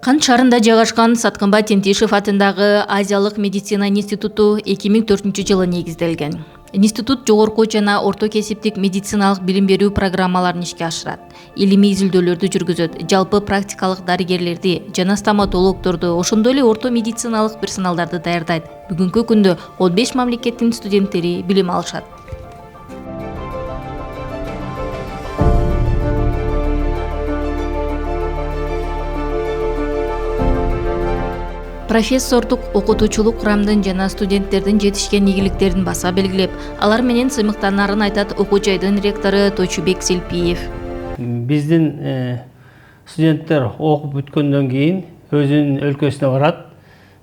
Кан шаарында жайгашкан Саткынбай Тентишев атындагы Азиялык медицина институту 2004-жылы негизделген. Институт жогорку жана орто кесиптик медициналык билим берүү программаларын ишке ашырат. Илимий изилдөөлөрдү жүргүзөт, жалпы практикалык дарыгерлерди жана стоматологдорду, ошондой эле орто медициналык персоналдарды даярдайт. Бүгүнкү күндө 15 мамлекеттин студенттери билим алышат. Профессордук, окутуучулук курамдын жана студенттердин жетишкен ийгиликтерин баса белгилеп, алар менен сыймыктанарын айтат окуу жайдын ректору Тойчубек Селпиев. Биздин студенттер окуп бүткөндөн кийин өзүнүн өлкөсүнө барат.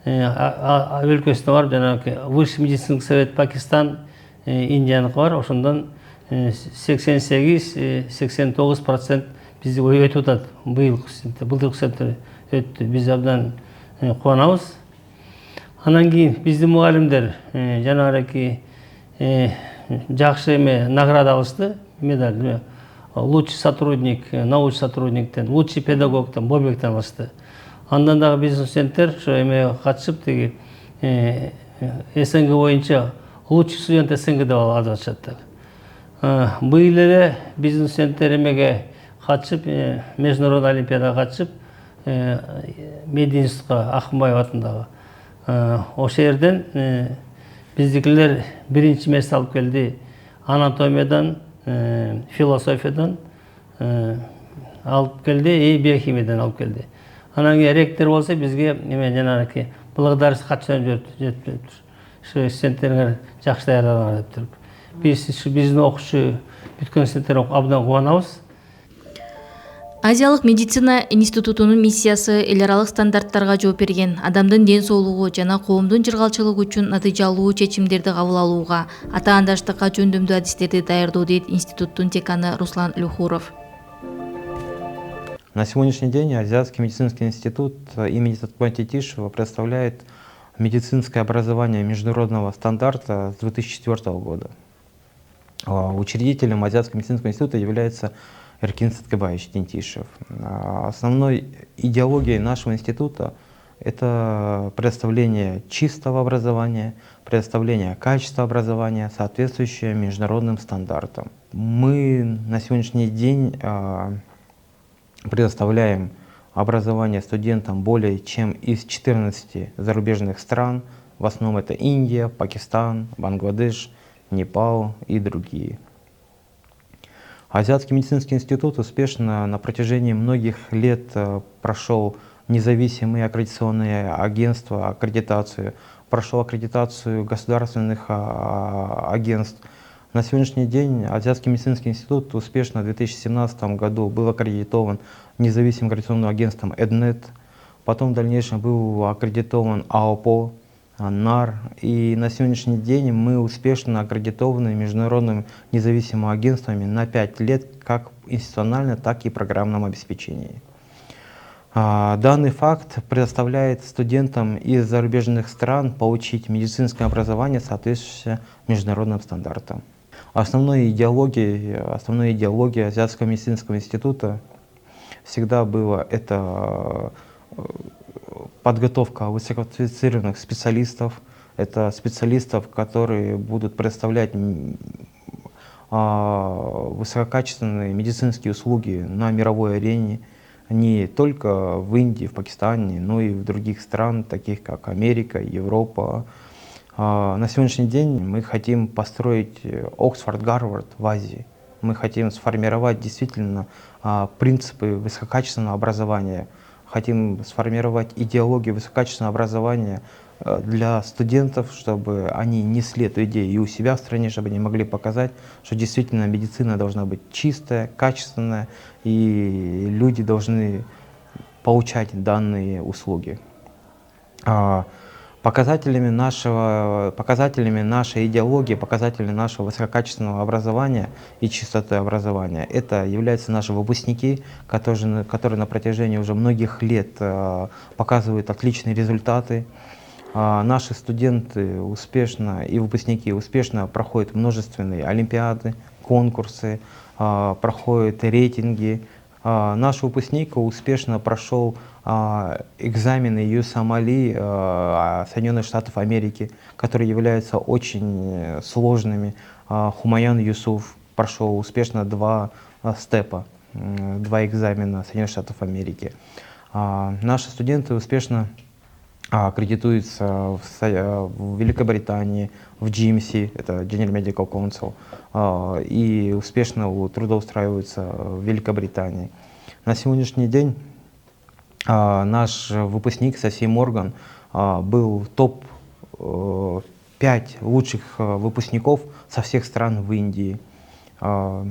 Өлкөсүнө барып жанагы Высший медицинский совет Пакистан, Индияныкы бар. Ошондон 88-89% бизди өтүп атат. Былтыркы сентябрь өттү. Биз абдан кубанабыз. Анан кийин биздин мугалимдер жанагы жакшы награда алышты. Медаль лучший сотрудник, научный сотрудниктен, лучший педагогтан, Бобектен алышты. Андан дагы биздин студенттер ошо катышып тиги СНГ боюнча лучший студент СНГ деп аташат. Быйыл эле биздин студенттер катышып международный олимпиадага катышып Мединститутка Акынбаев атындагы ошол жерден биздикилер биринчи место алып келди. Анатомиядан, философиядан алып келди и биохимиядан алып келди. Анан кийин ректор болсо бизге жанагы благодарность катчыларын жетип студенттериңер жакшы даярдалыңар деп туруп. Биздин окуучу бүткөн студенттер абдан кубанабыз. Азиялык медицина институтунун миссиясы эл аралык стандарттарга жооп берген, адамдын ден соолугу жана коомдун жыргалчылыгы үчүн натыйжалуу чечимдерди кабыл алууга, ата-андаштыкка жөндөмдүү адистерди даярдоо, дейт институттун деканы Руслан Люхуров. На сегодняшний день Азиатский медицинский институт имени Саткынбая Тентишева представляет медицинское образование международного стандарта с 2004 года. Учредителем Азиатского медицинского института является Эркин Саткынбаевич Тентишев. Основной идеологией нашего института это предоставление чистого образования, предоставление качества образования, соответствующее международным стандартам. Мы на сегодняшний день предоставляем образование студентам более чем из 14 зарубежных стран. В основном это Индия, Пакистан, Бангладеш, Непал и другие. Азиатский медицинский институт успешно на протяжении многих лет прошел независимые аккредитационные агентства, прошел аккредитацию государственных агентств. На сегодняшний день Азиатский медицинский институт успешно в 2017 году был аккредитован независимым аккредитационным агентством EDNET, потом в дальнейшем был аккредитован АОПО, НАР, и на сегодняшний день мы успешно аккредитованы международными независимыми агентствами на 5 лет как институционально, так и программном обеспечении. Данный факт предоставляет студентам из зарубежных стран получить медицинское образование, соответствующее международным стандартам. Основной идеологией Азиатского медицинского института всегда было это подготовка высококвалифицированных специалистов, это специалистов, которые будут предоставлять высококачественные медицинские услуги на мировой арене, не только в Индии, в Пакистане, но и в других странах, таких как Америка, Европа. На сегодняшний день мы хотим построить Оксфорд-Гарвард в Азии. Мы хотим сформировать действительно принципы высококачественного образования. Хотим сформировать идеологию высококачественного образования для студентов, чтобы они несли эту идею и у себя в стране, чтобы они могли показать, что действительно медицина должна быть чистая, качественная, и люди должны получать данные услуги. Показателями нашей идеологии, показателями нашего высококачественного образования и чистоты образования это являются наши выпускники, которые на протяжении уже многих лет показывают отличные результаты. Наши студенты успешно и выпускники успешно проходят множественные олимпиады, конкурсы, проходят рейтинги, Наш выпускник успешно прошел экзамены ЮСАМАЛИ Соединенных Штатов Америки, которые являются очень сложными. Хумаян Юсуф прошел успешно 2 степа, 2 экзамена Соединенных Штатов Америки. Наши студенты успешно аккредитуются в Великобритании, в GMC, это General Medical Council, и успешно трудоустраиваются в Великобритании. На сегодняшний день наш выпускник Соси Морган был топ-5 лучших выпускников со всех стран в Индии. В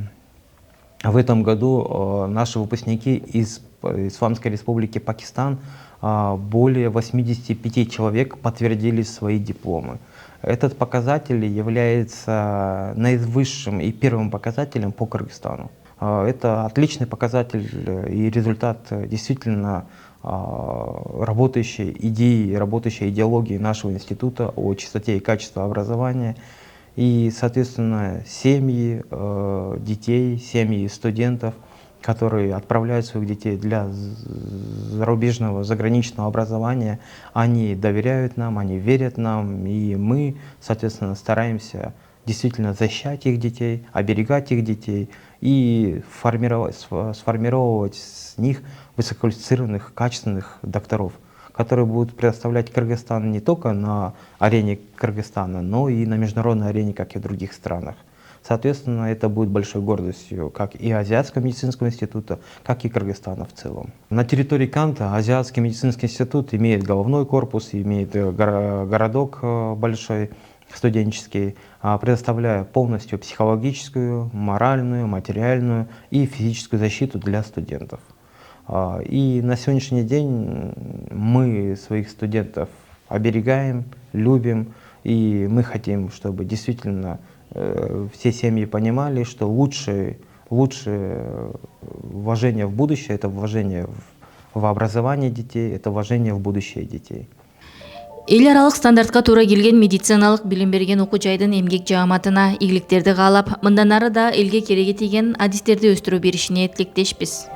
этом году наши выпускники из Исламской Республики Пакистан, более 85 человек подтвердили свои дипломы. Этот показатель является наивысшим и первым показателем по Кыргызстану. Это отличный показатель и результат действительно работающей идеи, работающей идеологии нашего института о чистоте и качестве образования. И, соответственно, семьи детей, семьи студентов, которые отправляют своих детей для зарубежного, заграничного образования, они доверяют нам, они верят нам, и мы, соответственно, стараемся действительно защищать их детей, оберегать их детей и сформировать с них высококвалифицированных, качественных докторов, которые будут предоставлять Кыргызстан не только на арене Кыргызстана, но и на международной арене, как и в других странах. Соответственно, это будет большой гордостью как и Азиатского медицинского института, как и Кыргызстана в целом. На территории Канта Азиатский медицинский институт имеет головной корпус, имеет городок большой, студенческий, предоставляя полностью психологическую, моральную, материальную и физическую защиту для студентов. И на сегодняшний день мы своих студентов оберегаем, любим, и мы хотим, чтобы действительно все семьи понимали, что лучшее вложение в будущее — это вложение в образование детей, это вложение в будущее детей. Эл аралык стандартка туура келген медициналык билим берген окуу жайдын эмгек жааматына ийгиликтерди каалап, мындан ары да элге кереги тийген адистерди өстүрө беришине тилектешпиз.